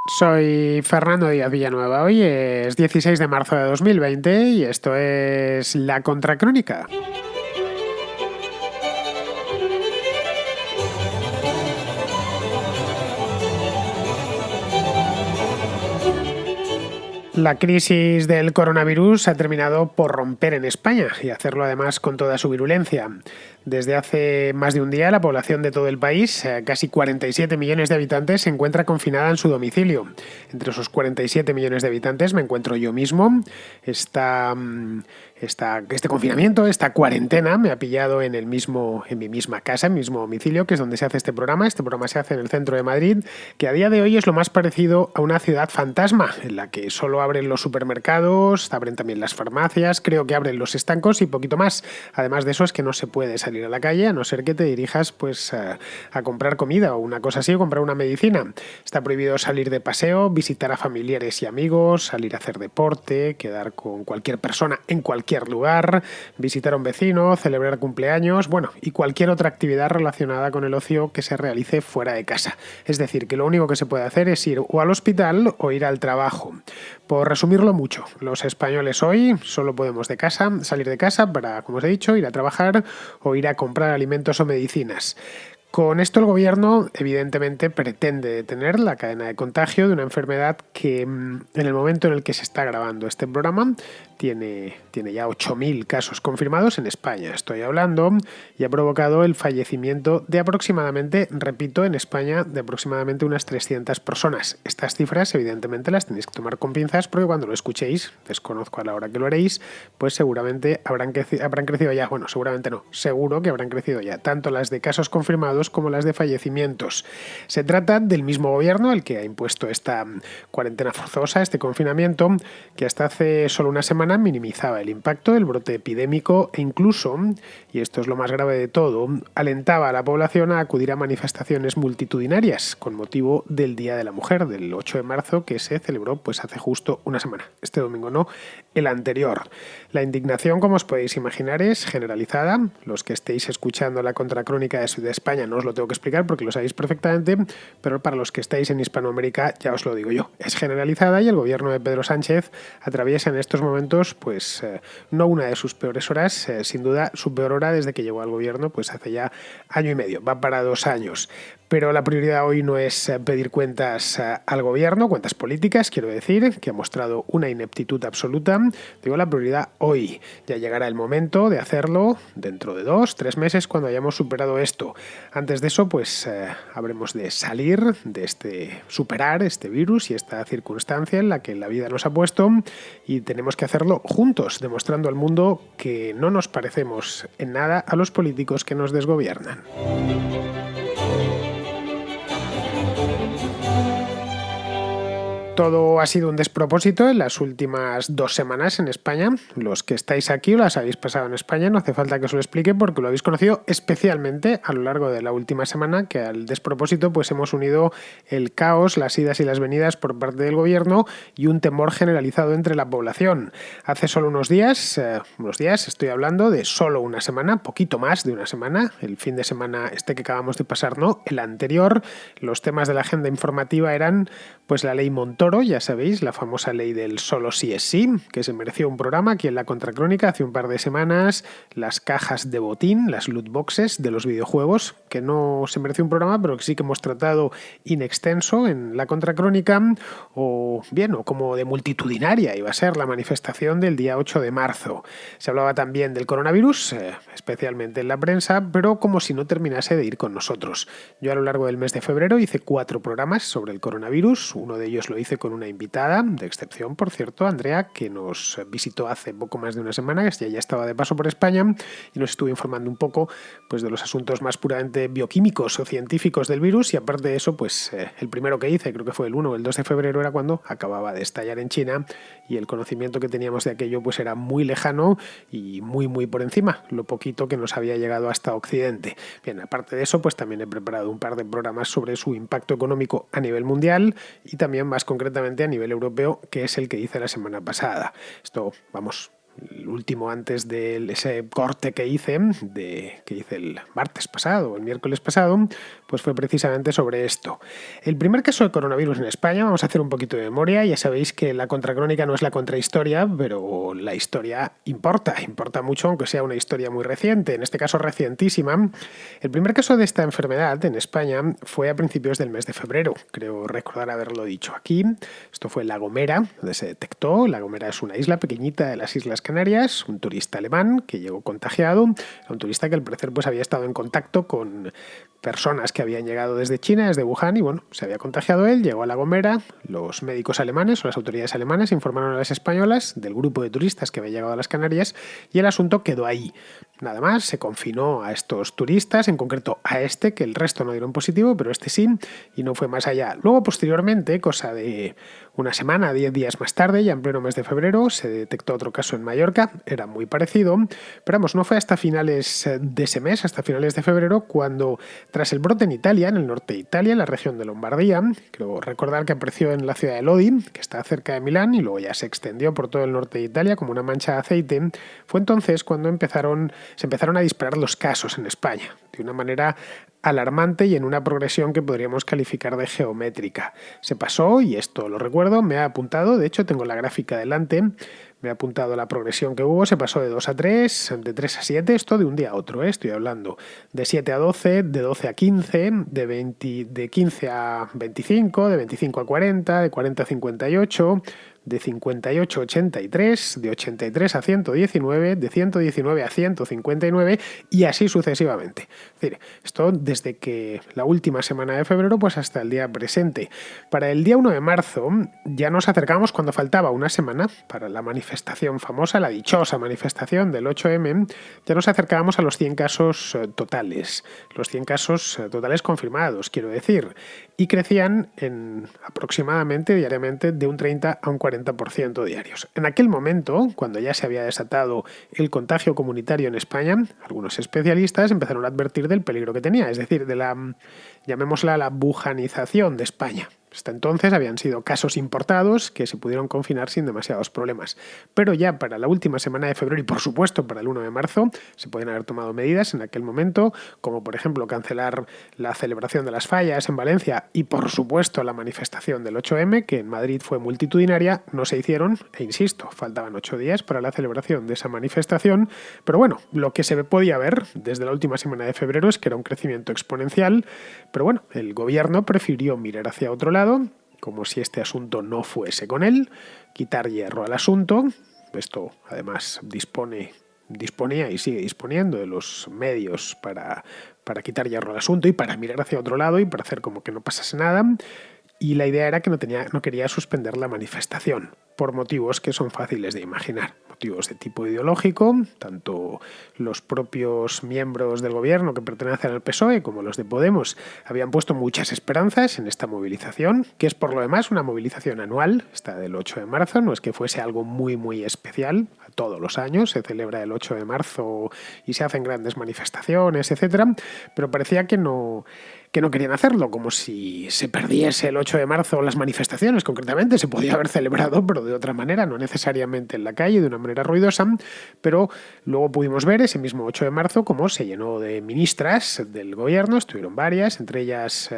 Soy Fernando Díaz Villanueva. Hoy es 16 de marzo de 2020 y esto es La Contracrónica. La crisis del coronavirus ha terminado por romper en España y hacerlo además con toda su virulencia. Desde hace más de un día, la población de todo el país, casi 47 millones de habitantes, se encuentra confinada en su domicilio. Entre esos 47 millones de habitantes me encuentro yo mismo. Este confinamiento, esta cuarentena, me ha pillado en mi misma casa, en mi mismo domicilio, que es donde se hace este programa. Este programa se hace en el centro de Madrid, que a día de hoy es lo más parecido a una ciudad fantasma, en la que solo abren los supermercados, abren también las farmacias, creo que abren los estancos y poquito más. Además de eso es que no se puede salir a la calle, a no ser que te dirijas pues a comprar comida o una cosa así, o comprar una medicina. Está prohibido salir de paseo, visitar a familiares y amigos, salir a hacer deporte, quedar con cualquier persona en cualquier lugar, visitar a un vecino, celebrar cumpleaños, bueno, y cualquier otra actividad relacionada con el ocio que se realice fuera de casa. Es decir, que lo único que se puede hacer es ir o al hospital o ir al trabajo. Por resumirlo mucho, los españoles hoy solo podemos salir de casa para, como os he dicho, ir a trabajar o ir a comprar alimentos o medicinas. Con esto el gobierno evidentemente pretende detener la cadena de contagio de una enfermedad que en el momento en el que se está grabando este programa tiene ya 8.000 casos confirmados en España, estoy hablando, y ha provocado el fallecimiento de aproximadamente, repito, en España, de aproximadamente unas 300 personas. Estas cifras evidentemente las tenéis que tomar con pinzas porque cuando lo escuchéis, desconozco a la hora que lo haréis, pues seguramente habrán crecido ya, bueno, seguramente no, seguro que habrán crecido ya, tanto las de casos confirmados como las de fallecimientos. Se trata del mismo gobierno el que ha impuesto esta cuarentena forzosa, este confinamiento, que hasta hace solo una semana minimizaba el impacto del brote epidémico e incluso, y esto es lo más grave de todo, alentaba a la población a acudir a manifestaciones multitudinarias con motivo del Día de la Mujer, del 8 de marzo, que se celebró pues hace justo una semana. Este domingo no, el anterior. La indignación, como os podéis imaginar, es generalizada. Los que estéis escuchando la Contracrónica de España no os lo tengo que explicar porque lo sabéis perfectamente, pero para los que estáis en Hispanoamérica ya os lo digo yo. Es generalizada y el gobierno de Pedro Sánchez atraviesa en estos momentos no una de sus peores horas, sin duda su peor hora desde que llegó al gobierno pues hace ya año y medio, va para 2 años. Pero la prioridad hoy no es pedir cuentas al gobierno, cuentas políticas, quiero decir, que ha mostrado una ineptitud absoluta. Digo, la prioridad hoy. Ya llegará el momento de hacerlo dentro de 2-3 meses cuando hayamos superado esto. Antes de eso, pues habremos de salir de superar este virus y esta circunstancia en la que la vida nos ha puesto y tenemos que hacerlo juntos, demostrando al mundo que no nos parecemos en nada a los políticos que nos desgobiernan. Todo ha sido un despropósito en las últimas 2 semanas en España. Los que estáis aquí o las habéis pasado en España, no hace falta que os lo explique porque lo habéis conocido especialmente a lo largo de la última semana, que al despropósito pues hemos unido el caos, las idas y las venidas por parte del gobierno y un temor generalizado entre la población. Hace solo unos días, estoy hablando de solo una semana, poquito más de una semana, el fin de semana este que acabamos de pasar, no, el anterior, los temas de la agenda informativa eran pues la ley Montoro, ya sabéis, la famosa ley del solo sí es sí, que se mereció un programa aquí en la Contracrónica hace un par de semanas, las cajas de botín, las loot boxes de los videojuegos, que no se mereció un programa, pero que sí que hemos tratado in extenso en la Contracrónica, o como de multitudinaria iba a ser la manifestación del día 8 de marzo. Se hablaba también del coronavirus, especialmente en la prensa, pero como si no terminase de ir con nosotros. Yo a lo largo del mes de febrero hice 4 programas sobre el coronavirus, uno de ellos lo hice con una invitada, de excepción, por cierto, Andrea, que nos visitó hace poco más de una semana, que ya estaba de paso por España, y nos estuvo informando un poco pues, de los asuntos más puramente bioquímicos o científicos del virus, y aparte de eso, pues el primero que hice, creo que fue el 1 o el 2 de febrero, era cuando acababa de estallar en China, y el conocimiento que teníamos de aquello pues era muy lejano y muy, muy por encima, lo poquito que nos había llegado hasta Occidente. Bien, aparte de eso, pues también he preparado un par de programas sobre su impacto económico a nivel mundial y también más concretamente a nivel europeo, que es el que hice la semana pasada. Esto, el último antes de ese corte que hice el martes pasado o el miércoles pasado, pues fue precisamente sobre esto. El primer caso de coronavirus en España, vamos a hacer un poquito de memoria, ya sabéis que la contracrónica no es la contrahistoria, pero la historia importa mucho, aunque sea una historia muy reciente, en este caso recientísima. El primer caso de esta enfermedad en España fue a principios del mes de febrero, creo recordar haberlo dicho aquí. Esto fue en La Gomera, donde se detectó. La Gomera es una isla pequeñita de las Islas Canarias, un turista alemán que llegó contagiado, era un turista que al parecer pues había estado en contacto con personas que habían llegado desde China, desde Wuhan, y bueno, se había contagiado él, llegó a La Gomera, los médicos alemanes o las autoridades alemanas informaron a las españolas del grupo de turistas que había llegado a las Canarias y el asunto quedó ahí. Nada más, se confinó a estos turistas, en concreto a este, que el resto no dieron positivo, pero este sí, y no fue más allá. Luego, posteriormente, cosa de una semana, 10 días más tarde, ya en pleno mes de febrero, se detectó otro caso en Mallorca, era muy parecido, pero vamos, no fue hasta finales de ese mes, hasta finales de febrero, cuando tras el brote en Italia, en el norte de Italia, en la región de Lombardía, creo recordar que apareció en la ciudad de Lodi, que está cerca de Milán, y luego ya se extendió por todo el norte de Italia como una mancha de aceite, fue entonces cuando se empezaron a disparar los casos en España, de una manera alarmante y en una progresión que podríamos calificar de geométrica. Se pasó, y esto lo recuerdo, me ha apuntado, de hecho tengo la gráfica delante, me ha apuntado la progresión que hubo, se pasó de 2 a 3, de 3 a 7, esto de un día a otro, estoy hablando de 7 a 12, de 12 a 15, de 15 a 25, de 25 a 40, de 40 a 58, de 58 a 83, de 83 a 119, de 119 a 159 y así sucesivamente. Es decir, esto desde que la última semana de febrero pues hasta el día presente. Para el día 1 de marzo ya nos acercamos cuando faltaba una semana para la manifestación famosa, la dichosa manifestación del 8M, ya nos acercábamos a los 100 casos totales, los 100 casos totales confirmados, quiero decir, y crecían en aproximadamente diariamente de un 30 a un 40% diarios. En aquel momento, cuando ya se había desatado el contagio comunitario en España, algunos especialistas empezaron a advertir del peligro que tenía, es decir, de la, llamémosla, la wujanización de España. Hasta entonces habían sido casos importados que se pudieron confinar sin demasiados problemas. Pero ya para la última semana de febrero y por supuesto para el 1 de marzo se podían haber tomado medidas en aquel momento, como por ejemplo cancelar la celebración de las fallas en Valencia y por supuesto la manifestación del 8M, que en Madrid fue multitudinaria, no se hicieron, e insisto, faltaban 8 días para la celebración de esa manifestación, pero bueno, lo que se podía ver desde la última semana de febrero es que era un crecimiento exponencial, pero bueno, el gobierno prefirió mirar hacia otro lado, como si este asunto no fuese con él, quitar hierro al asunto. Esto además disponía y sigue disponiendo de los medios para quitar hierro al asunto y para mirar hacia otro lado y para hacer como que no pasase nada. Y la idea era que no quería suspender la manifestación, por motivos que son fáciles de imaginar. Motivos de tipo ideológico, tanto los propios miembros del gobierno que pertenecen al PSOE como los de Podemos habían puesto muchas esperanzas en esta movilización, que es por lo demás una movilización anual, esta del 8 de marzo, no es que fuese algo muy muy especial, todos los años se celebra el 8 de marzo y se hacen grandes manifestaciones, etcétera, pero parecía que no querían hacerlo, como si se perdiese el 8 de marzo las manifestaciones, concretamente se podía haber celebrado, pero de otra manera, no necesariamente en la calle, de una manera ruidosa, pero luego pudimos ver ese mismo 8 de marzo cómo se llenó de ministras del gobierno, estuvieron varias, entre ellas,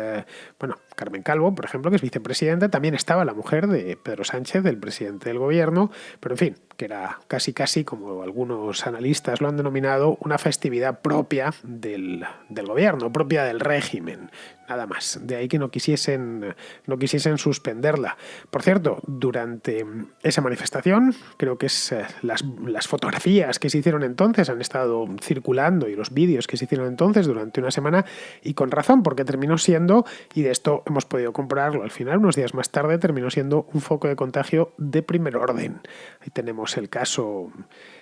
Carmen Calvo, por ejemplo, que es vicepresidenta, también estaba la mujer de Pedro Sánchez, del presidente del gobierno, pero en fin, que era casi como algunos analistas lo han denominado, una festividad propia del gobierno, propia del régimen, nada más. De ahí que no quisiesen suspenderla. Por cierto, durante esa manifestación, creo que las fotografías que se hicieron entonces han estado circulando y los vídeos que se hicieron entonces durante una semana, y con razón, porque terminó siendo, y de esto hemos podido comprobarlo al final, unos días más tarde, terminó siendo un foco de contagio de primer orden. Ahí tenemos el caso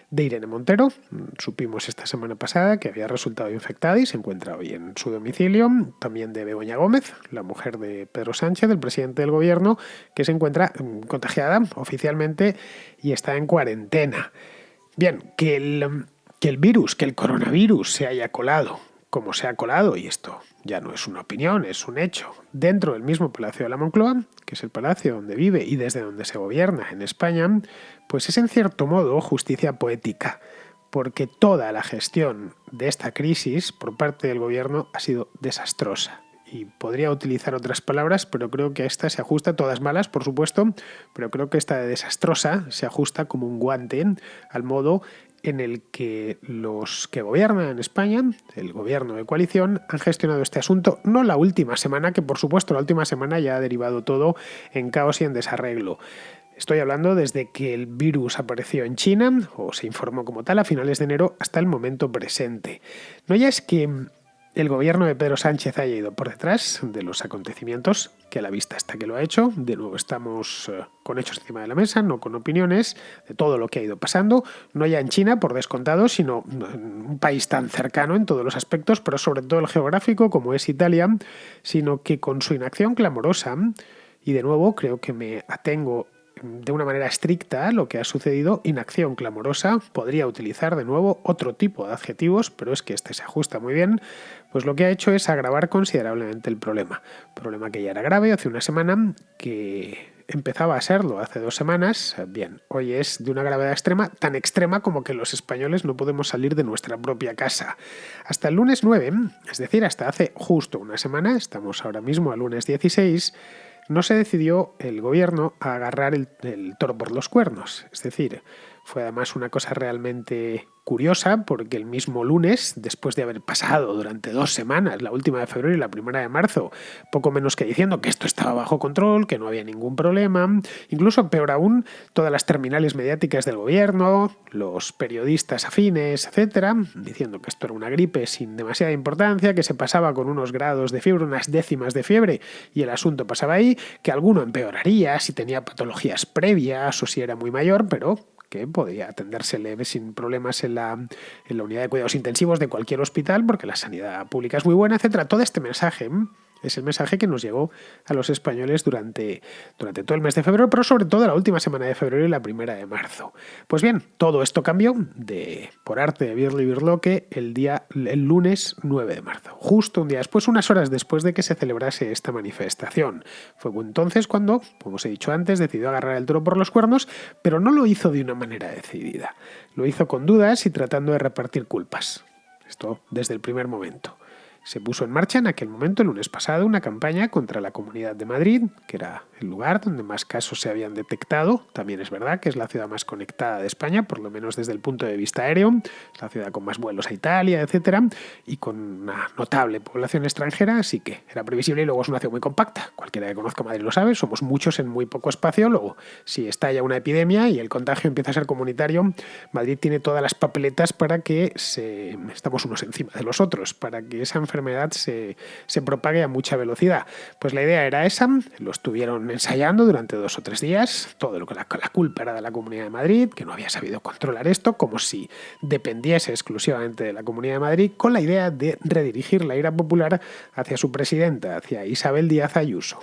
de Irene Montero, supimos esta semana pasada que había resultado infectada y se encuentra hoy en su domicilio, también de Begoña Gómez, la mujer de Pedro Sánchez, el presidente del gobierno, que se encuentra contagiada oficialmente y está en cuarentena. Bien, que el coronavirus se haya colado como se ha colado, y esto ya no es una opinión, es un hecho, dentro del mismo Palacio de la Moncloa, que es el palacio donde vive y desde donde se gobierna en España, pues es en cierto modo justicia poética, porque toda la gestión de esta crisis por parte del gobierno ha sido desastrosa. y podría utilizar otras palabras, pero creo que esta se ajusta, todas malas, por supuesto, pero creo que esta de desastrosa se ajusta como un guante al modo en el que los que gobiernan en España, el gobierno de coalición, han gestionado este asunto, no la última semana, que por supuesto la última semana ya ha derivado todo en caos y en desarreglo. Estoy hablando desde que el virus apareció en China, o se informó como tal a finales de enero, hasta el momento presente. No ya es que el gobierno de Pedro Sánchez haya ido por detrás de los acontecimientos, que a la vista está que lo ha hecho. De nuevo estamos con hechos encima de la mesa, no con opiniones, de todo lo que ha ido pasando, no ya en China, por descontado, sino en un país tan cercano en todos los aspectos, pero sobre todo el geográfico, como es Italia, sino que con su inacción clamorosa, y de nuevo creo que me atengo de una manera estricta lo que ha sucedido, inacción clamorosa, podría utilizar de nuevo otro tipo de adjetivos, pero es que este se ajusta muy bien, pues lo que ha hecho es agravar considerablemente el problema. Problema que ya era grave hace una semana, que empezaba a serlo hace 2 semanas. Bien, hoy es de una gravedad extrema, tan extrema como que los españoles no podemos salir de nuestra propia casa. Hasta el lunes 9, es decir, hasta hace justo una semana, estamos ahora mismo al lunes 16, no se decidió el gobierno a agarrar el toro por los cuernos. Es decir, fue además una cosa realmente curiosa, porque el mismo lunes, después de haber pasado durante 2 semanas, la última de febrero y la primera de marzo, poco menos que diciendo que esto estaba bajo control, que no había ningún problema, incluso peor aún, todas las terminales mediáticas del gobierno, los periodistas afines, etcétera, diciendo que esto era una gripe sin demasiada importancia, que se pasaba con unos grados de fiebre, unas décimas de fiebre, y el asunto pasaba ahí, que alguno empeoraría si tenía patologías previas o si era muy mayor, pero que podía atenderse leve sin problemas en la unidad de cuidados intensivos de cualquier hospital, porque la sanidad pública es muy buena, etcétera. Todo este mensaje es el mensaje que nos llegó a los españoles durante todo el mes de febrero, pero sobre todo la última semana de febrero y la primera de marzo. Pues bien, todo esto cambió por arte de Birli Birloque el lunes 9 de marzo, justo un día después, unas horas después de que se celebrase esta manifestación. Fue entonces cuando, como os he dicho antes, decidió agarrar el toro por los cuernos, pero no lo hizo de una manera decidida. Lo hizo con dudas y tratando de repartir culpas. Esto desde el primer momento. Se puso en marcha en aquel momento, el lunes pasado, una campaña contra la Comunidad de Madrid, que era el lugar donde más casos se habían detectado. También es verdad que es la ciudad más conectada de España, por lo menos desde el punto de vista aéreo. Es la ciudad con más vuelos a Italia, etcétera, y con una notable población extranjera, así que era previsible, y luego es una ciudad muy compacta. Cualquiera que conozca Madrid lo sabe, somos muchos en muy poco espacio. Luego, si estalla una epidemia y el contagio empieza a ser comunitario, Madrid tiene todas las papeletas para que estamos unos encima de los otros, para que esa enfermedad se propague a mucha velocidad. Pues la idea era esa, lo estuvieron ensayando durante 2 o 3 días, todo lo que la culpa era de la Comunidad de Madrid, que no había sabido controlar esto, como si dependiese exclusivamente de la Comunidad de Madrid, con la idea de redirigir la ira popular hacia su presidenta, hacia Isabel Díaz Ayuso.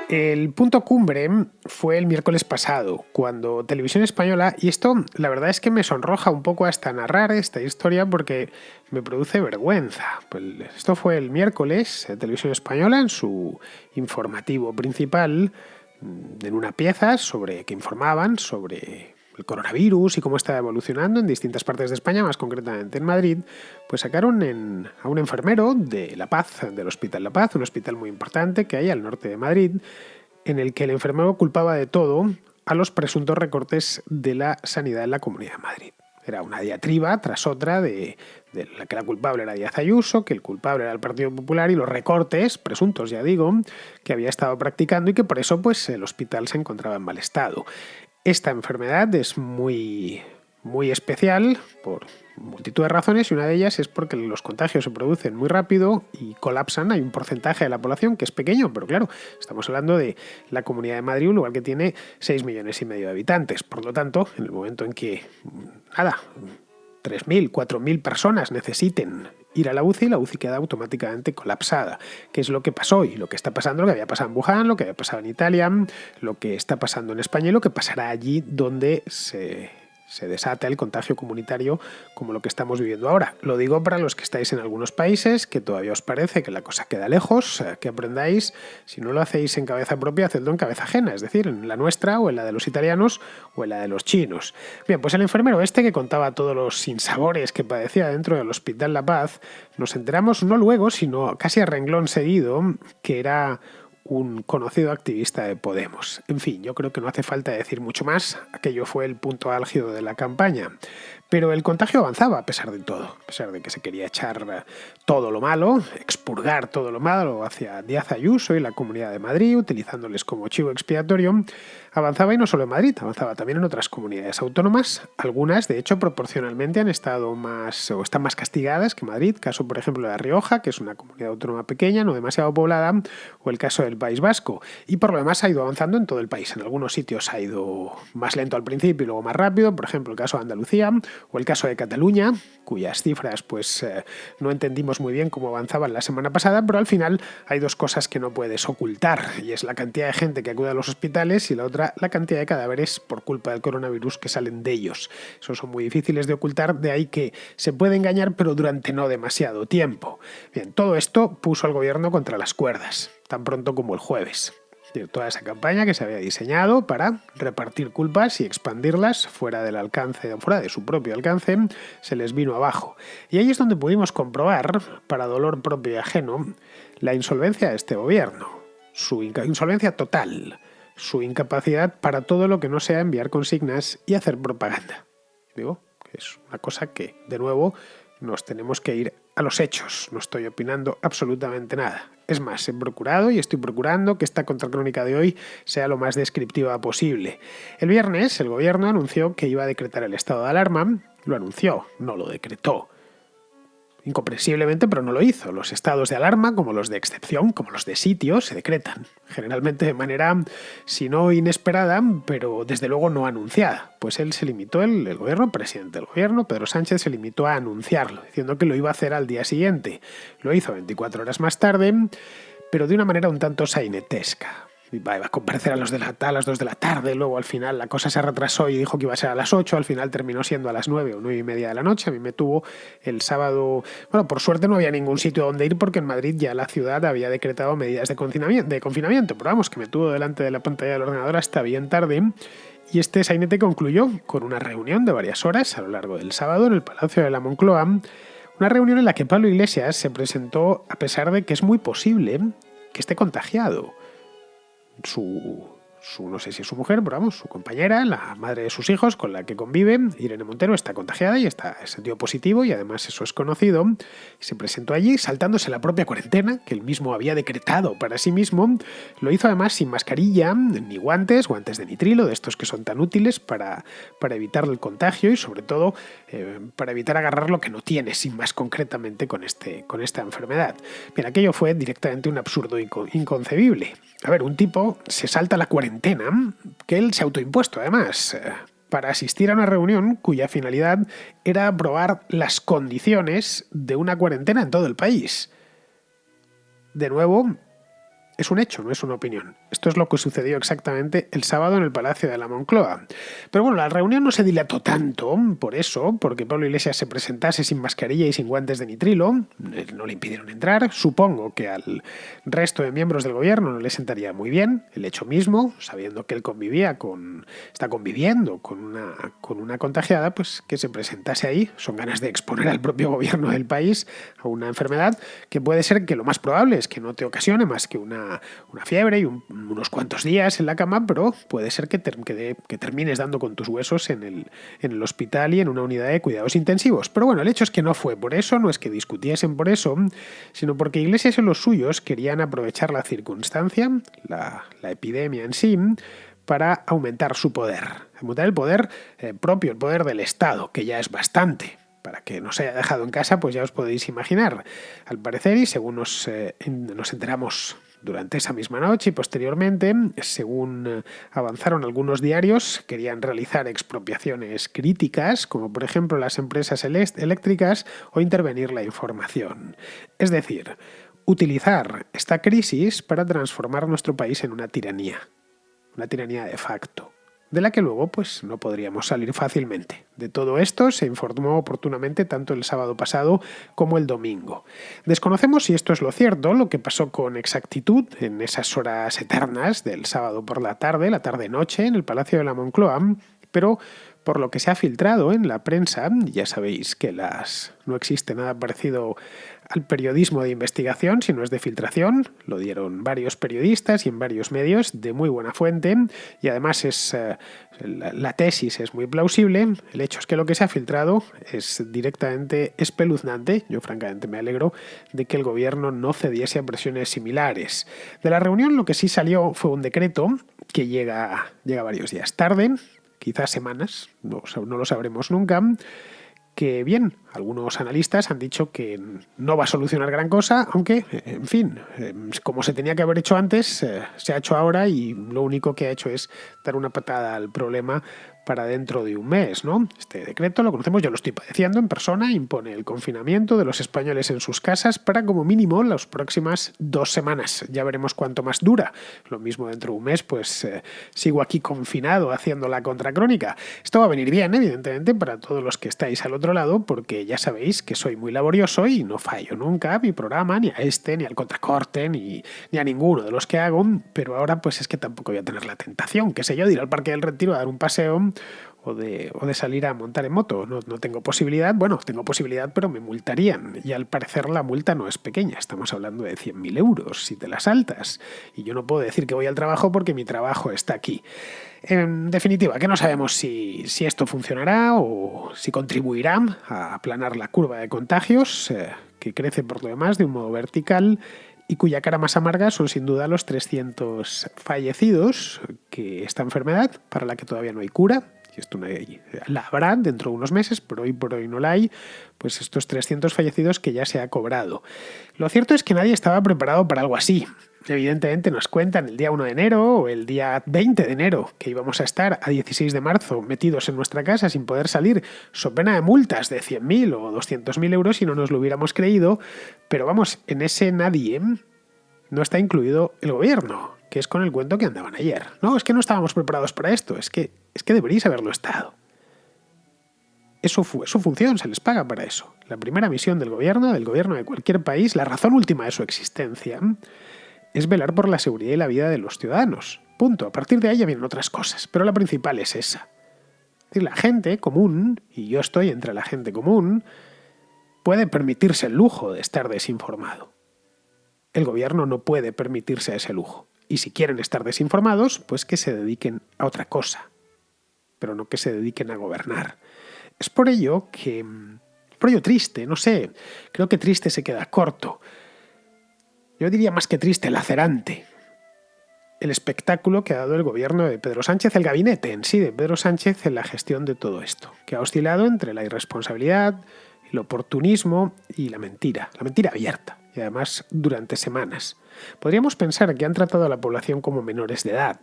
El punto cumbre fue el miércoles pasado, cuando Televisión Española, y esto la verdad es que me sonroja un poco hasta narrar esta historia porque me produce vergüenza. Pues esto fue el miércoles, Televisión Española en su informativo principal, en una pieza que informaban sobre el coronavirus y cómo está evolucionando en distintas partes de España, más concretamente en Madrid, pues sacaron a un enfermero de La Paz, del Hospital La Paz, un hospital muy importante que hay al norte de Madrid, en el que el enfermero culpaba de todo a los presuntos recortes de la sanidad en la Comunidad de Madrid. Era una diatriba tras otra de la que la culpable era Díaz Ayuso, que el culpable era el Partido Popular y los recortes, presuntos ya digo, que había estado practicando y que por eso pues, el hospital se encontraba en mal estado. Esta enfermedad es muy, muy especial por multitud de razones y una de ellas es porque los contagios se producen muy rápido y colapsan. Hay un porcentaje de la población que es pequeño, pero claro, estamos hablando de la Comunidad de Madrid, un lugar que tiene 6,5 millones de habitantes. Por lo tanto, en el momento en que 3.000, 4.000 personas necesiten ir a la UCI queda automáticamente colapsada, que es lo que pasó y lo que está pasando, lo que había pasado en Wuhan, lo que había pasado en Italia, lo que está pasando en España y lo que pasará allí donde se se desata el contagio comunitario como lo que estamos viviendo ahora. Lo digo para los que estáis en algunos países, que todavía os parece que la cosa queda lejos, que aprendáis, si no lo hacéis en cabeza propia, hacedlo en cabeza ajena, es decir, en la nuestra o en la de los italianos o en la de los chinos. Bien, pues el enfermero este que contaba todos los sinsabores que padecía dentro del Hospital La Paz, nos enteramos no luego, sino casi a renglón seguido, que era un conocido activista de Podemos. En fin, yo creo que no hace falta decir mucho más, aquello fue el punto álgido de la campaña. Pero el contagio avanzaba a pesar de todo, a pesar de que se quería echar todo lo malo, expurgar todo lo malo hacia Díaz Ayuso y la Comunidad de Madrid, utilizándoles como chivo expiatorio. Avanzaba y no solo en Madrid, avanzaba también en otras comunidades autónomas. Algunas, de hecho, proporcionalmente han estado más o están más castigadas que Madrid. Caso, por ejemplo, de La Rioja, que es una comunidad autónoma pequeña, no demasiado poblada, o el caso del País Vasco. Y por lo demás ha ido avanzando en todo el país. En algunos sitios ha ido más lento al principio y luego más rápido. Por ejemplo, el caso de Andalucía o el caso de Cataluña, cuyas cifras no entendimos muy bien cómo avanzaban la semana pasada, pero al final hay dos cosas que no puedes ocultar, y es la cantidad de gente que acude a los hospitales y la otra, la cantidad de cadáveres por culpa del coronavirus que salen de ellos. Esos son muy difíciles de ocultar, de ahí que se puede engañar, pero durante no demasiado tiempo. Bien, todo esto puso al gobierno contra las cuerdas, tan pronto como el jueves. Toda esa campaña que se había diseñado para repartir culpas y expandirlas fuera del alcance, fuera de su propio alcance, se les vino abajo. Y ahí es donde pudimos comprobar, para dolor propio y ajeno, la insolvencia de este gobierno, su insolvencia total, su incapacidad para todo lo que no sea enviar consignas y hacer propaganda. Digo, que es una cosa que, de nuevo, nos tenemos que ir a los hechos. No estoy opinando absolutamente nada. Es más, he procurado y estoy procurando que esta contracrónica de hoy sea lo más descriptiva posible. El viernes el gobierno anunció que iba a decretar el estado de alarma. Lo anunció, no lo decretó. Incomprensiblemente, pero no lo hizo. Los estados de alarma, como los de excepción, como los de sitio, se decretan. Generalmente de manera, si no inesperada, pero desde luego no anunciada. Pues él se limitó, el gobierno, el presidente del gobierno, Pedro Sánchez, se limitó a anunciarlo, diciendo que lo iba a hacer al día siguiente. Lo hizo 24 horas más tarde, pero de una manera un tanto sainetesca. Iba a comparecer a las 2 de la tarde, luego al final la cosa se retrasó y dijo que iba a ser a las 8, al final terminó siendo a las 9 o 9:30 de la noche. A mí me tuvo el sábado, bueno, por suerte no había ningún sitio donde ir porque en Madrid ya la ciudad había decretado medidas de confinamiento, pero vamos, que me tuvo delante de la pantalla del ordenador hasta bien tarde. Y este sainete concluyó con una reunión de varias horas a lo largo del sábado en el Palacio de la Moncloa, una reunión en la que Pablo Iglesias se presentó a pesar de que es muy posible que esté contagiado. No sé si es su mujer, pero vamos, su compañera, la madre de sus hijos con la que convive, Irene Montero, está contagiada y dio positivo, y además eso es conocido. Se presentó allí saltándose la propia cuarentena que él mismo había decretado para sí mismo. Lo hizo además sin mascarilla ni guantes de nitrilo, de estos que son tan útiles para evitar el contagio y sobre todo para evitar agarrar lo que no tienes, y más concretamente con esta enfermedad. Bien, aquello fue directamente un absurdo inconcebible. A ver, un tipo se salta la cuarentena, que él se ha autoimpuesto además, para asistir a una reunión cuya finalidad era aprobar las condiciones de una cuarentena en todo el país. De nuevo, es un hecho, no es una opinión. Esto es lo que sucedió exactamente el sábado en el Palacio de la Moncloa. Pero bueno, la reunión no se dilató tanto por eso, porque Pablo Iglesias se presentase sin mascarilla y sin guantes de nitrilo. No le impidieron entrar. Supongo que al resto de miembros del gobierno no le sentaría muy bien el hecho mismo, sabiendo que él está conviviendo con una contagiada, pues que se presentase ahí. Son ganas de exponer al propio gobierno del país a una enfermedad que puede ser que lo más probable es que no te ocasione más que una fiebre y unos cuantos días en la cama, pero puede ser que termines dando con tus huesos en el hospital y en una unidad de cuidados intensivos. Pero bueno, el hecho es que no fue por eso, no es que discutiesen por eso, sino porque Iglesias y los suyos querían aprovechar la circunstancia, la epidemia en sí, para aumentar su poder. Aumentar el poder propio, el poder del Estado, que ya es bastante. Para que no se haya dejado en casa, pues ya os podéis imaginar. Al parecer, y según nos enteramos durante esa misma noche y posteriormente, según avanzaron algunos diarios, querían realizar expropiaciones críticas, como por ejemplo las empresas eléctricas, o intervenir la información. Es decir, utilizar esta crisis para transformar nuestro país en una tiranía de facto. de la que luego pues no podríamos salir fácilmente. De todo esto se informó oportunamente tanto el sábado pasado como el domingo. Desconocemos si esto es lo cierto, lo que pasó con exactitud en esas horas eternas del sábado por la tarde-noche en el Palacio de la Moncloa, pero por lo que se ha filtrado en la prensa, ya sabéis que no existe nada parecido al periodismo de investigación, si no es de filtración, lo dieron varios periodistas y en varios medios de muy buena fuente, y además la tesis es muy plausible. El hecho es que lo que se ha filtrado es directamente espeluznante. Yo francamente me alegro de que el gobierno no cediese a presiones similares. De la reunión lo que sí salió fue un decreto que llega varios días tarde, quizás semanas, no lo sabremos nunca, que bien, algunos analistas han dicho que no va a solucionar gran cosa, aunque, en fin, como se tenía que haber hecho antes, se ha hecho ahora y lo único que ha hecho es dar una patada al problema para dentro de un mes, ¿no? Este decreto lo conocemos, yo lo estoy padeciendo en persona, impone el confinamiento de los españoles en sus casas para como mínimo las próximas 2 semanas. Ya veremos cuánto más dura. Lo mismo dentro de un mes, pues sigo aquí confinado haciendo la contracrónica. Esto va a venir bien, evidentemente, para todos los que estáis al otro lado, porque ya sabéis que soy muy laborioso y no fallo nunca a mi programa, ni a este, ni al contracorte, ni a ninguno de los que hago, pero ahora pues es que tampoco voy a tener la tentación, qué sé yo, de ir al Parque del Retiro a dar un paseo o de salir a montar en moto. No tengo posibilidad, tengo posibilidad, pero me multarían. Y al parecer la multa no es pequeña, estamos hablando de 100.000 euros si te la saltas. Y yo no puedo decir que voy al trabajo porque mi trabajo está aquí. En definitiva, que no sabemos si esto funcionará o si contribuirá a aplanar la curva de contagios, que crece por lo demás de un modo vertical y cuya cara más amarga son sin duda los 300 fallecidos que esta enfermedad, para la que todavía no hay cura, y esto la habrá dentro de unos meses, pero hoy por hoy no la hay, pues estos 300 fallecidos que ya se ha cobrado. Lo cierto es que nadie estaba preparado para algo así. Evidentemente nos cuentan el día 1 de enero o el día 20 de enero que íbamos a estar a 16 de marzo metidos en nuestra casa sin poder salir, so pena de multas de 100.000 o 200.000 euros si no nos lo hubiéramos creído, pero vamos, en ese nadie no está incluido el gobierno, que es con el cuento que andaban ayer. No, es que no estábamos preparados para esto, es que deberíais haberlo estado. Eso fue su función, se les paga para eso. La primera misión del gobierno de cualquier país, la razón última de su existencia, es velar por la seguridad y la vida de los ciudadanos. Punto. A partir de ahí ya vienen otras cosas, pero la principal es esa. Es decir, la gente común, y yo estoy entre la gente común, puede permitirse el lujo de estar desinformado. El gobierno no puede permitirse ese lujo. Y si quieren estar desinformados, pues que se dediquen a otra cosa, pero no que se dediquen a gobernar. Es por ello triste, no sé, creo que triste se queda corto. Yo diría más que triste, lacerante. El espectáculo que ha dado el gobierno de Pedro Sánchez, el gabinete en sí de Pedro Sánchez en la gestión de todo esto, que ha oscilado entre la irresponsabilidad, el oportunismo y la mentira abierta, y además durante semanas. Podríamos pensar que han tratado a la población como menores de edad,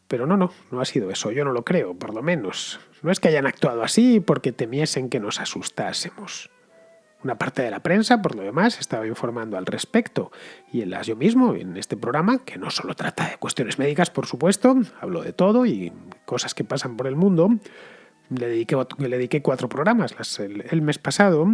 pero no ha sido eso, yo no lo creo, por lo menos. No es que hayan actuado así porque temiesen que nos asustásemos. Una parte de la prensa, por lo demás, estaba informando al respecto. Y yo mismo, en este programa, que no solo trata de cuestiones médicas, por supuesto, hablo de todo y cosas que pasan por el mundo, le dediqué 4 programas el mes pasado.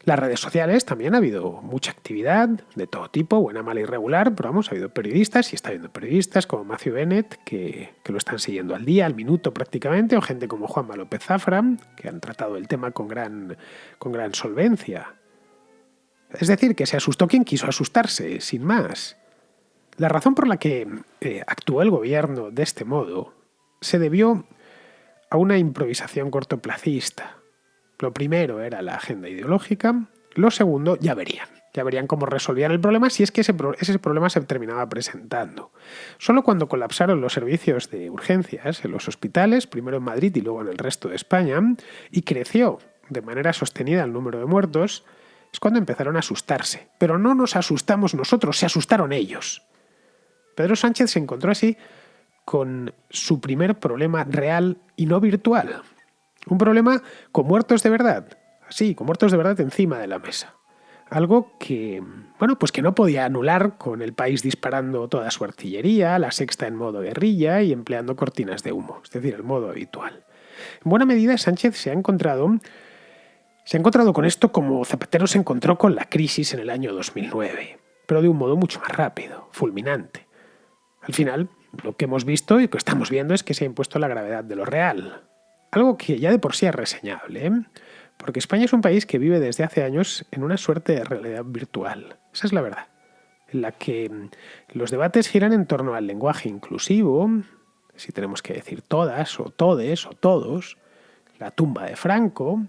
Las redes sociales también ha habido mucha actividad de todo tipo, buena, mala y regular, pero ha habido periodistas y está habiendo periodistas como Matthew Bennett que lo están siguiendo al día, al minuto prácticamente, o gente como Juanma López Zafra, que han tratado el tema con gran solvencia. Es decir, que se asustó quien quiso asustarse, sin más. La razón por la que actuó el gobierno de este modo se debió a una improvisación cortoplacista. Lo primero era la agenda ideológica, lo segundo ya verían cómo resolvían el problema si es que ese problema se terminaba presentando. Solo cuando colapsaron los servicios de urgencias en los hospitales, primero en Madrid y luego en el resto de España, y creció de manera sostenida el número de muertos, es cuando empezaron a asustarse. Pero no nos asustamos nosotros, se asustaron ellos. Pedro Sánchez se encontró así con su primer problema real y no virtual. Un problema con muertos de verdad, así, con muertos de verdad encima de la mesa. Algo que, bueno, pues que no podía anular con el país disparando toda su artillería, la sexta en modo guerrilla y empleando cortinas de humo, es decir, el modo habitual. En buena medida, Sánchez se ha encontrado con esto como Zapatero se encontró con la crisis en el año 2009, pero de un modo mucho más rápido, fulminante. Al final, lo que hemos visto y que estamos viendo es que se ha impuesto la gravedad de lo real, algo que ya de por sí es reseñable, ¿eh? Porque España es un país que vive desde hace años en una suerte de realidad virtual, esa es la verdad, en la que los debates giran en torno al lenguaje inclusivo, si tenemos que decir todas o todes o todos, la tumba de Franco,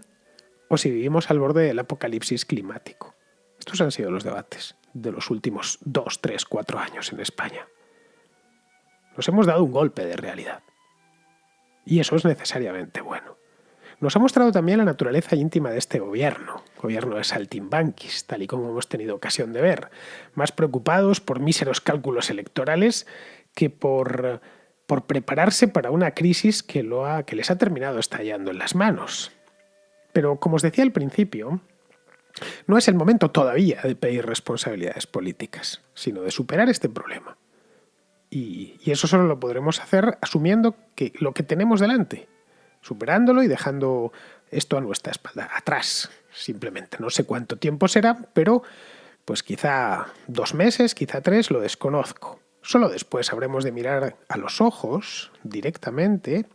o si vivimos al borde del apocalipsis climático. Estos han sido los debates de los últimos 2, 3, 4 años en España. Nos hemos dado un golpe de realidad. Y eso es necesariamente bueno. Nos ha mostrado también la naturaleza íntima de este gobierno de saltimbanquis, tal y como hemos tenido ocasión de ver, más preocupados por míseros cálculos electorales que por prepararse para una crisis que les ha terminado estallando en las manos. Pero, como os decía al principio, no es el momento todavía de pedir responsabilidades políticas, sino de superar este problema. Y eso solo lo podremos hacer asumiendo que lo que tenemos delante, superándolo y dejando esto a nuestra espalda, atrás, simplemente. No sé cuánto tiempo será, pero pues quizá 2 meses, quizá 3, lo desconozco. Solo después habremos de mirar a los ojos directamente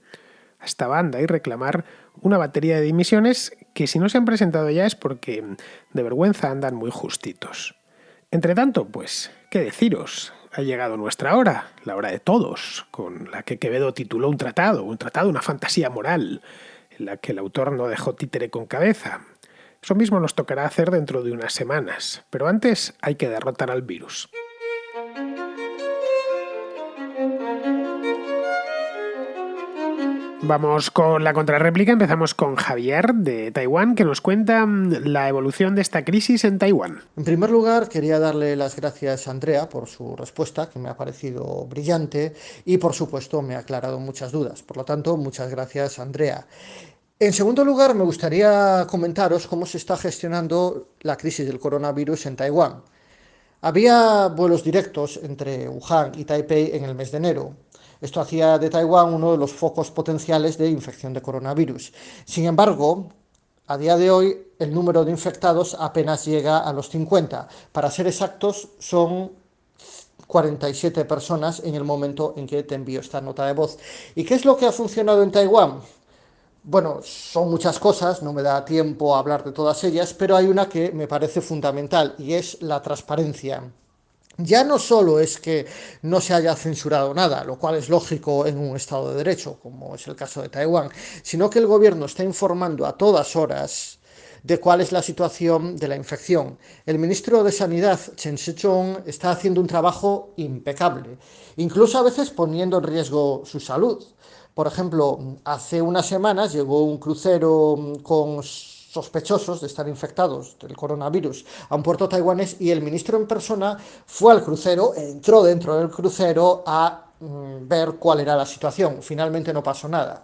a esta banda y reclamar una batería de dimisiones que, si no se han presentado ya, es porque de vergüenza andan muy justitos. Entre tanto, pues, ¿qué deciros? Ha llegado nuestra hora, la hora de todos, con la que Quevedo tituló un tratado, una fantasía moral, en la que el autor no dejó títere con cabeza. Eso mismo nos tocará hacer dentro de unas semanas, pero antes hay que derrotar al virus. Vamos con la contrarréplica. Empezamos con Javier de Taiwán, que nos cuenta la evolución de esta crisis en Taiwán. En primer lugar, quería darle las gracias a Andrea por su respuesta, que me ha parecido brillante y, por supuesto, me ha aclarado muchas dudas. Por lo tanto, muchas gracias, Andrea. En segundo lugar, me gustaría comentaros cómo se está gestionando la crisis del coronavirus en Taiwán. Había vuelos directos entre Wuhan y Taipei en el mes de enero. Esto hacía de Taiwán uno de los focos potenciales de infección de coronavirus. Sin embargo, a día de hoy el número de infectados apenas llega a los 50. Para ser exactos, son 47 personas en el momento en que te envío esta nota de voz. ¿Y qué es lo que ha funcionado en Taiwán? Bueno, son muchas cosas, no me da tiempo a hablar de todas ellas, pero hay una que me parece fundamental y es la transparencia. Ya no solo es que no se haya censurado nada, lo cual es lógico en un Estado de Derecho, como es el caso de Taiwán, sino que el gobierno está informando a todas horas de cuál es la situación de la infección. El ministro de Sanidad, Chen Shih-chung, está haciendo un trabajo impecable, incluso a veces poniendo en riesgo su salud. Por ejemplo, hace unas semanas llegó un crucero con sospechosos de estar infectados del coronavirus a un puerto taiwanés y el ministro en persona fue al crucero, entró dentro del crucero a ver cuál era la situación. Finalmente no pasó nada.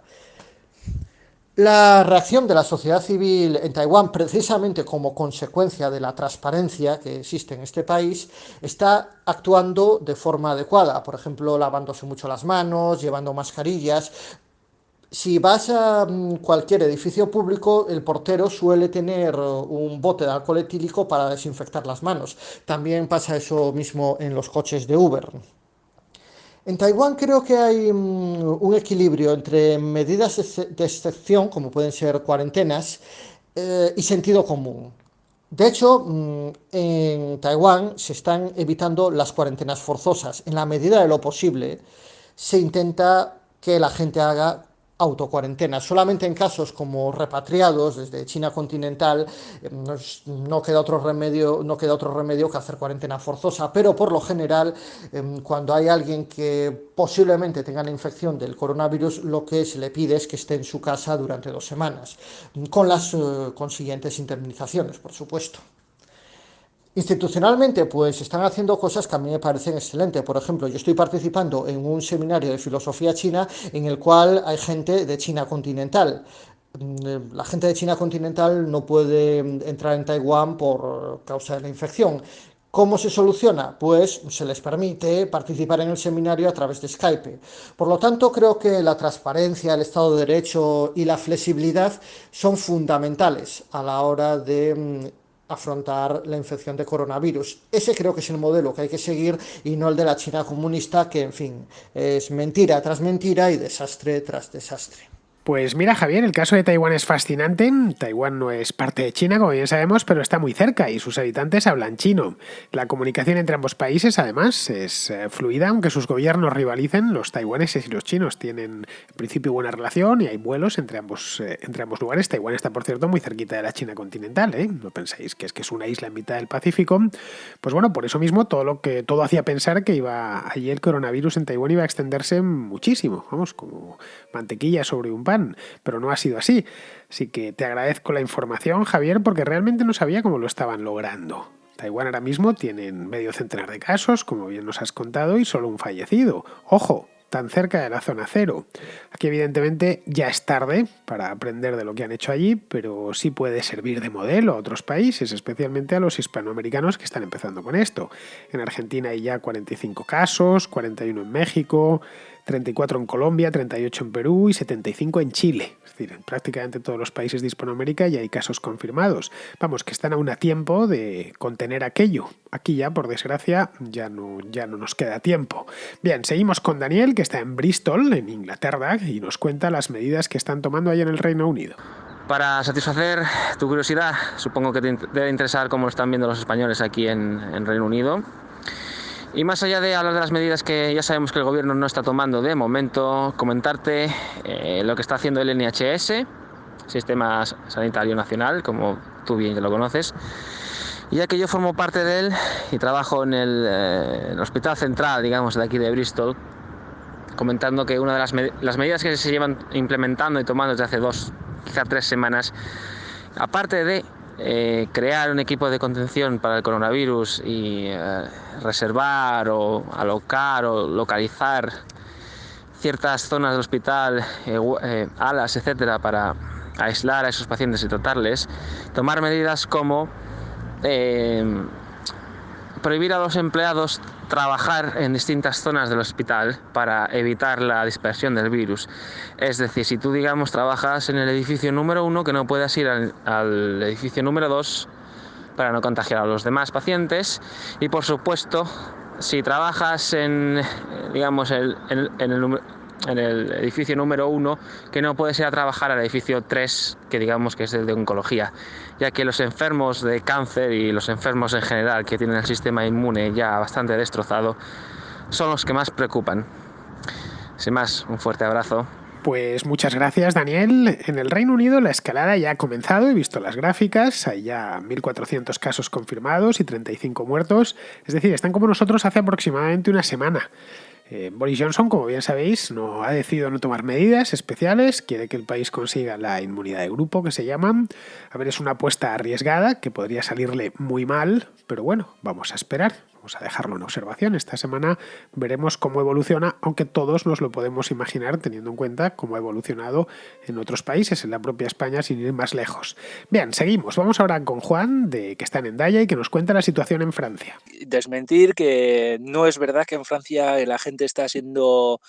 La reacción de la sociedad civil en Taiwán, precisamente como consecuencia de la transparencia que existe en este país, está actuando de forma adecuada. Por ejemplo, lavándose mucho las manos, llevando mascarillas. Si vas a cualquier edificio público, el portero suele tener un bote de alcohol etílico para desinfectar las manos. También pasa eso mismo en los coches de Uber. En Taiwán creo que hay un equilibrio entre medidas de excepción, como pueden ser cuarentenas, y sentido común. De hecho, en Taiwán se están evitando las cuarentenas forzosas. En la medida de lo posible, se intenta que la gente haga autocuarentena. Solamente en casos como repatriados desde China continental no queda otro remedio que hacer cuarentena forzosa, pero por lo general cuando hay alguien que posiblemente tenga la infección del coronavirus, lo que se le pide es que esté en su casa durante 2 semanas, con las consiguientes indemnizaciones, por supuesto. Institucionalmente, pues están haciendo cosas que a mí me parecen excelentes. Por ejemplo, yo estoy participando en un seminario de filosofía china en el cual hay gente de China continental. La gente de China continental no puede entrar en Taiwán por causa de la infección. ¿Cómo se soluciona? Pues se les permite participar en el seminario a través de Skype. Por lo tanto, creo que la transparencia, el Estado de Derecho y la flexibilidad son fundamentales a la hora de afrontar la infección de coronavirus. Ese creo que es el modelo que hay que seguir y no el de la China comunista, que en fin, es mentira tras mentira y desastre tras desastre. Pues mira, Javier, el caso de Taiwán es fascinante. Taiwán no es parte de China, como bien sabemos, pero está muy cerca y sus habitantes hablan chino. La comunicación entre ambos países, además, es fluida, aunque sus gobiernos rivalicen. Los taiwaneses y los chinos tienen, en principio, buena relación y hay vuelos entre ambos lugares. Taiwán está, por cierto, muy cerquita de la China continental, ¿eh? No penséis que es una isla en mitad del Pacífico. Pues bueno, por eso mismo todo hacía pensar que allí el coronavirus en Taiwán iba a extenderse muchísimo, vamos, como mantequilla sobre un pan, pero no ha sido así. Así que te agradezco la información, Javier, porque realmente no sabía cómo lo estaban logrando. Taiwán ahora mismo tiene medio centenar de casos, como bien nos has contado, y solo un fallecido. ¡Ojo! Tan cerca de la zona cero. Aquí evidentemente ya es tarde para aprender de lo que han hecho allí, pero sí puede servir de modelo a otros países, especialmente a los hispanoamericanos que están empezando con esto. En Argentina hay ya 45 casos, 41 en México, 34 en Colombia, 38 en Perú y 75 en Chile. Es decir, en prácticamente todos los países de Hispanoamérica ya hay casos confirmados. Vamos, que están aún a tiempo de contener aquello. Aquí ya, por desgracia, ya no nos queda tiempo. Bien, seguimos con Daniel, que está en Bristol, en Inglaterra, y nos cuenta las medidas que están tomando allá en el Reino Unido. Para satisfacer tu curiosidad, supongo que te debe interesar cómo lo están viendo los españoles aquí en Reino Unido. Y más allá de hablar de las medidas que ya sabemos que el gobierno no está tomando de momento, comentarte lo que está haciendo el NHS, Sistema Sanitario Nacional, como tú bien lo conoces, ya que yo formo parte de él y trabajo en el Hospital Central, digamos, de aquí de Bristol, comentando que una de las medidas que se llevan implementando y tomando desde hace 2, quizá 3 semanas, aparte de crear un equipo de contención para el coronavirus y reservar o alocar o localizar ciertas zonas del hospital, alas, etcétera, para aislar a esos pacientes y tratarles, tomar medidas como prohibir a los empleados trabajar en distintas zonas del hospital para evitar la dispersión del virus. Es decir, si tú, digamos, trabajas en el edificio número 1, que no puedas ir al edificio número 2 para no contagiar a los demás pacientes. Y por supuesto, si trabajas digamos, en el edificio número 1, que no puedes ir a trabajar al edificio 3, que digamos que es el de oncología, ya que los enfermos de cáncer y los enfermos en general que tienen el sistema inmune ya bastante destrozado son los que más preocupan. Sin más, un fuerte abrazo. Pues muchas gracias, Daniel. En el Reino Unido la escalada ya ha comenzado, he visto las gráficas, hay ya 1.400 casos confirmados y 35 muertos, es decir, están como nosotros hace aproximadamente una semana. Boris Johnson, como bien sabéis, no ha decidido no tomar medidas especiales, quiere que el país consiga la inmunidad de grupo, que se llama. A ver, es una apuesta arriesgada, que podría salirle muy mal, pero bueno, vamos a esperar. Vamos a dejarlo en observación. Esta semana veremos cómo evoluciona, aunque todos nos lo podemos imaginar teniendo en cuenta cómo ha evolucionado en otros países, en la propia España, sin ir más lejos. Bien, seguimos. Vamos ahora con Juan, que está en Hendaya y que nos cuenta la situación en Francia. Desmentir que no es verdad que en Francia la gente está siendo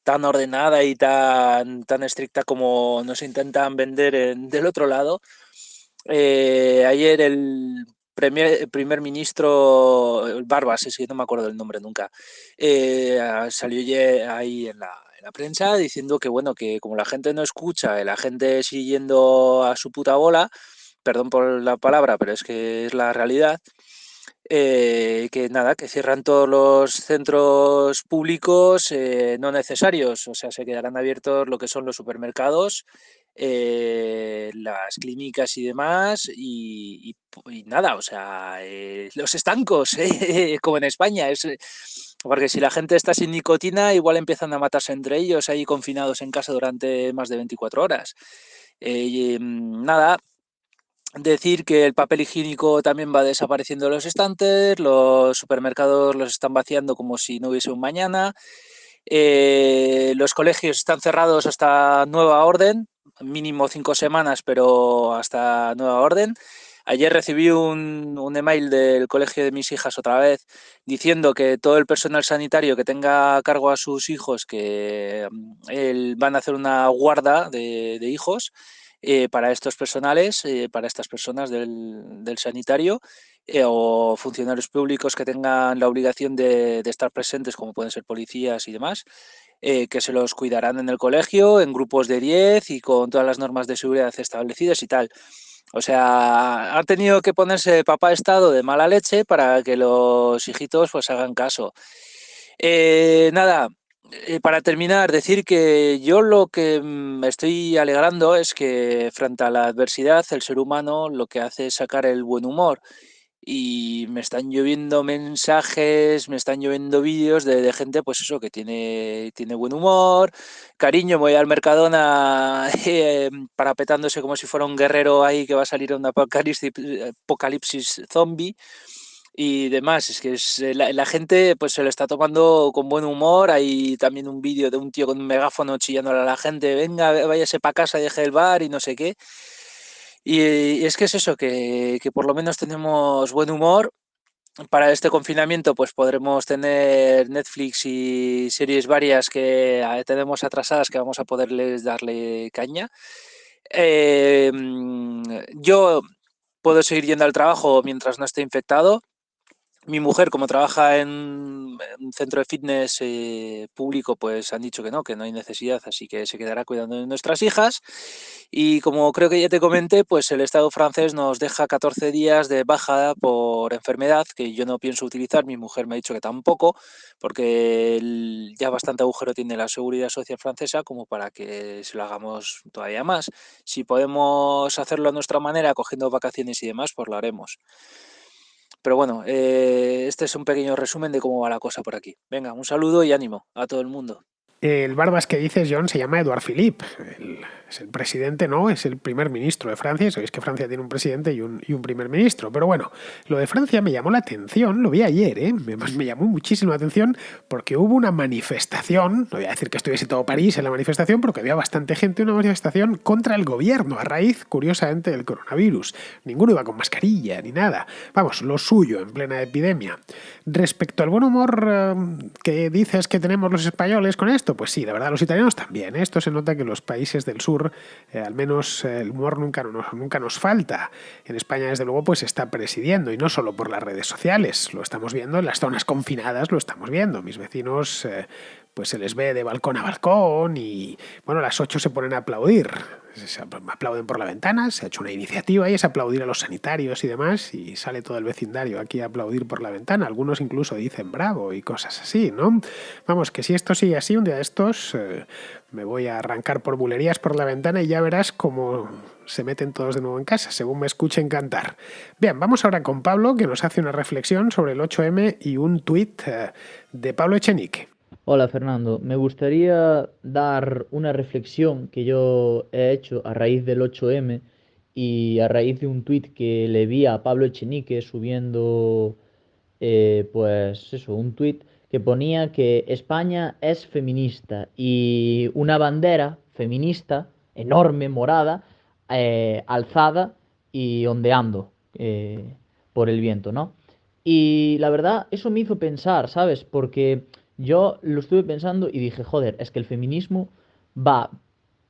tan ordenada y tan estricta como nos intentan vender del otro lado. Ayer el primer ministro Barbas, es que no me acuerdo el nombre nunca, salió ahí en la prensa diciendo que bueno, que como la gente no escucha y la gente sigue yendo a su puta bola, perdón por la palabra, pero es que es la realidad, que nada, que cierran todos los centros públicos no necesarios, o sea, se quedarán abiertos lo que son los supermercados, las clínicas y demás, y nada, o sea, los estancos, como en España, porque si la gente está sin nicotina, igual empiezan a matarse entre ellos ahí confinados en casa durante más de 24 horas. Nada, decir que el papel higiénico también va desapareciendo de los estantes, los supermercados los están vaciando como si no hubiese un mañana, los colegios están cerrados hasta nueva orden, mínimo 5 semanas, pero hasta nueva orden. Ayer recibí un email del colegio de mis hijas otra vez diciendo que todo el personal sanitario que tenga a cargo a sus hijos, que van a hacer una guarda de hijos para estos personales, para estas personas del sanitario, o funcionarios públicos que tengan la obligación de estar presentes, como pueden ser policías y demás, que se los cuidarán en el colegio, en grupos de 10 y con todas las normas de seguridad establecidas y tal. O sea, ha tenido que ponerse papá Estado de mala leche para que los hijitos pues hagan caso. Nada, para terminar, decir que yo lo que me estoy alegrando es que frente a la adversidad el ser humano lo que hace es sacar el buen humor y me están lloviendo mensajes, me están lloviendo vídeos de gente, pues eso, que tiene buen humor, cariño, voy al Mercadona parapetándose como si fuera un guerrero ahí que va a salir a un apocalipsis zombie y demás. Es que la gente pues se lo está tomando con buen humor. Hay también un vídeo de un tío con un megáfono chillándole a la gente, venga, váyase para casa, deje el bar y no sé qué. Y es que es eso, que por lo menos tenemos buen humor. Para este confinamiento, pues podremos tener Netflix y series varias que tenemos atrasadas que vamos a poderles darle caña. Yo puedo seguir yendo al trabajo mientras no esté infectado. Mi mujer, como trabaja en un centro de fitness público, pues han dicho que no hay necesidad, así que se quedará cuidando de nuestras hijas. Y como creo que ya te comenté, pues el Estado francés nos deja 14 días de baja por enfermedad, que yo no pienso utilizar, mi mujer me ha dicho que tampoco, porque ya bastante agujero tiene la seguridad social francesa como para que se lo hagamos todavía más. Si podemos hacerlo a nuestra manera, cogiendo vacaciones y demás, pues lo haremos. Pero bueno, este es un pequeño resumen de cómo va la cosa por aquí. Venga, un saludo y ánimo a todo el mundo. El Barbas que dices, John, se llama Edouard Philippe. Es el presidente, no, es el primer ministro de Francia. Sabéis que Francia tiene un presidente y un primer ministro. Pero bueno, lo de Francia me llamó la atención, lo vi ayer, me llamó muchísimo la atención porque hubo una manifestación, no voy a decir que estuviese todo París en la manifestación, porque había bastante gente, una manifestación contra el gobierno, a raíz, curiosamente, del coronavirus. Ninguno iba con mascarilla ni nada. Vamos, lo suyo en plena epidemia. Respecto al buen humor que dices que tenemos los españoles con esto, pues sí, la verdad, los italianos también. Esto se nota que en los países del sur, al menos el humor nunca nos falta. En España, desde luego, pues se está presidiendo, y no solo por las redes sociales. Lo estamos viendo en las zonas confinadas, lo estamos viendo. Mis vecinos, pues se les ve de balcón a balcón y, bueno, a las 8 se ponen a aplaudir. Se aplauden por la ventana, se ha hecho una iniciativa y es aplaudir a los sanitarios y demás, y sale todo el vecindario aquí a aplaudir por la ventana. Algunos incluso dicen bravo y cosas así, ¿no? Vamos, que si esto sigue así, un día de estos me voy a arrancar por bulerías por la ventana y ya verás cómo se meten todos de nuevo en casa, según me escuchen cantar. Bien, vamos ahora con Pablo, que nos hace una reflexión sobre el 8M y un tuit de Pablo Echenique. Hola Fernando, me gustaría dar una reflexión que yo he hecho a raíz del 8M y a raíz de un tuit que le vi a Pablo Echenique subiendo, pues eso, un tuit que ponía que España es feminista y una bandera feminista enorme, morada, alzada y ondeando por el viento, ¿no? Y la verdad, eso me hizo pensar, ¿sabes? Porque yo lo estuve pensando y dije, joder, es que el feminismo va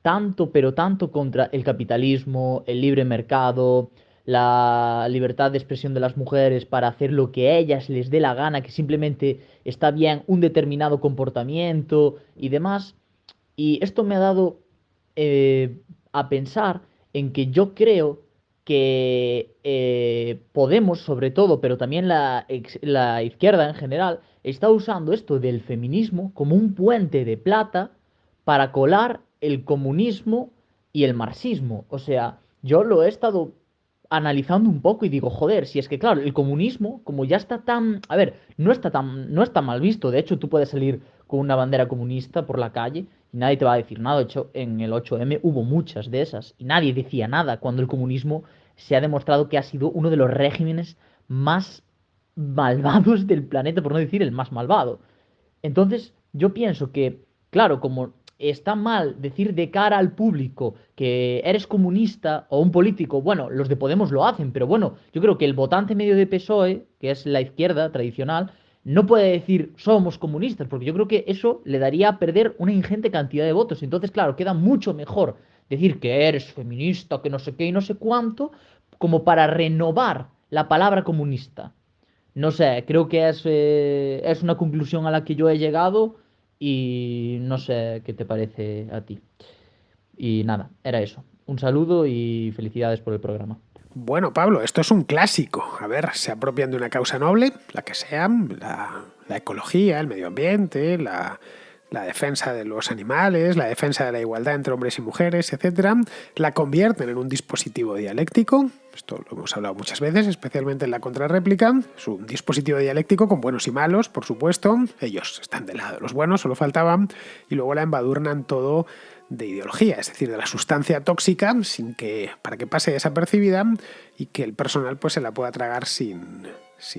tanto, pero tanto contra el capitalismo, el libre mercado, la libertad de expresión de las mujeres para hacer lo que a ellas les dé la gana, que simplemente está bien un determinado comportamiento y demás. Y esto me ha dado a pensar en que yo creo que Podemos, sobre todo, pero también la izquierda en general, está usando esto del feminismo como un puente de plata para colar el comunismo y el marxismo. O sea, yo lo he estado analizando un poco y digo, joder, si es que claro, el comunismo, como ya está tan, a ver, no está mal visto. De hecho, tú puedes salir con una bandera comunista por la calle y nadie te va a decir nada. De hecho, en el 8M hubo muchas de esas y nadie decía nada cuando el comunismo se ha demostrado que ha sido uno de los regímenes más malvados del planeta, por no decir el más malvado. Entonces, yo pienso que, claro, como está mal decir de cara al público que eres comunista o un político. Bueno, los de Podemos lo hacen, pero bueno, yo creo que el votante medio de PSOE, que es la izquierda tradicional, no puede decir somos comunistas, porque yo creo que eso le daría a perder una ingente cantidad de votos. Entonces, claro, queda mucho mejor decir que eres feminista, que no sé qué y no sé cuánto, como para renovar la palabra comunista. No sé, creo que es una conclusión a la que yo he llegado y no sé qué te parece a ti. Y nada, era eso. Un saludo y felicidades por el programa. Bueno, Pablo, esto es un clásico. A ver, se apropian de una causa noble, la que sea, la ecología, el medio ambiente, la defensa de los animales, la defensa de la igualdad entre hombres y mujeres, etcétera, la convierten en un dispositivo dialéctico. Esto lo hemos hablado muchas veces, especialmente en la contrarréplica. Es un dispositivo dialéctico con buenos y malos, por supuesto. Ellos están del lado de los buenos, solo faltaban, y luego la embadurnan todo de ideología, es decir, de la sustancia tóxica, para que pase desapercibida y que el personal pues se la pueda tragar sin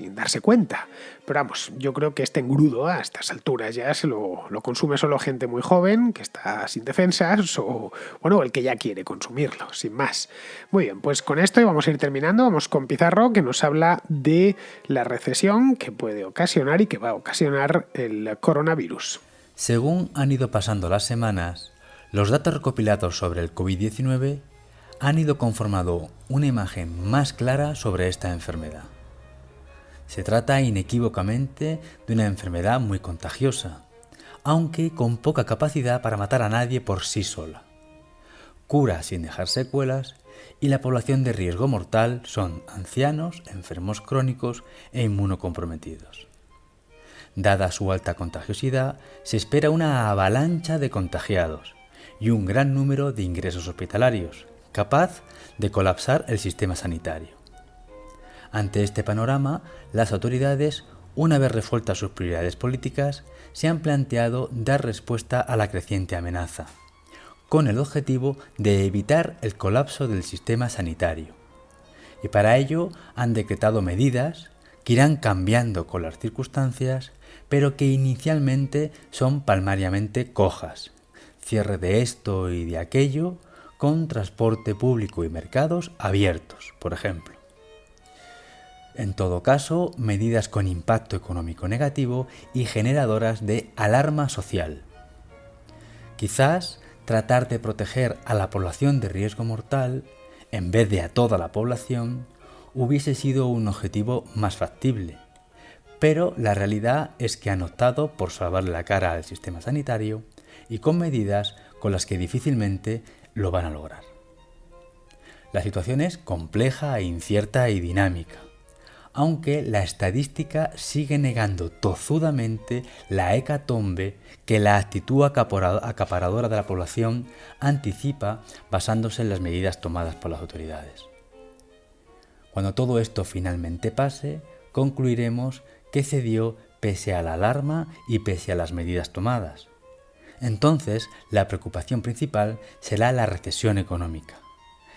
darse cuenta. Pero vamos, yo creo que este engrudo a estas alturas ya se lo consume solo gente muy joven, que está sin defensas, o bueno, el que ya quiere consumirlo, sin más. Muy bien, pues con esto vamos a ir terminando. Vamos con Pizarro, que nos habla de la recesión que puede ocasionar y que va a ocasionar el coronavirus. Según han ido pasando las semanas, los datos recopilados sobre el COVID-19 han ido conformando una imagen más clara sobre esta enfermedad. Se trata inequívocamente de una enfermedad muy contagiosa, aunque con poca capacidad para matar a nadie por sí sola. Cura sin dejar secuelas y la población de riesgo mortal son ancianos, enfermos crónicos e inmunocomprometidos. Dada su alta contagiosidad, se espera una avalancha de contagiados y un gran número de ingresos hospitalarios, capaz de colapsar el sistema sanitario. Ante este panorama, las autoridades, una vez resueltas sus prioridades políticas, se han planteado dar respuesta a la creciente amenaza, con el objetivo de evitar el colapso del sistema sanitario. Y para ello han decretado medidas que irán cambiando con las circunstancias, pero que inicialmente son palmariamente cojas. Cierre de esto y de aquello, con transporte público y mercados abiertos, por ejemplo. En todo caso, medidas con impacto económico negativo y generadoras de alarma social. Quizás tratar de proteger a la población de riesgo mortal, en vez de a toda la población, hubiese sido un objetivo más factible. Pero la realidad es que han optado por salvarle la cara al sistema sanitario y con medidas con las que difícilmente lo van a lograr. La situación es compleja, incierta y dinámica, aunque la estadística sigue negando tozudamente la hecatombe que la actitud acaparadora de la población anticipa basándose en las medidas tomadas por las autoridades. Cuando todo esto finalmente pase, concluiremos que cedió pese a la alarma y pese a las medidas tomadas. Entonces, la preocupación principal será la recesión económica,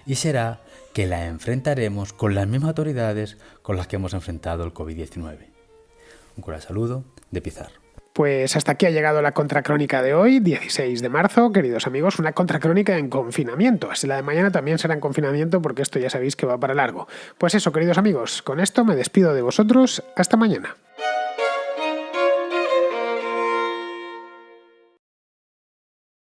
y será que la enfrentaremos con las mismas autoridades con las que hemos enfrentado el COVID-19. Un cordial saludo de Pizarro. Pues hasta aquí ha llegado la contracrónica de hoy, 16 de marzo, queridos amigos, una contracrónica en confinamiento. La de mañana también será en confinamiento porque esto ya sabéis que va para largo. Pues eso, queridos amigos, con esto me despido de vosotros. Hasta mañana.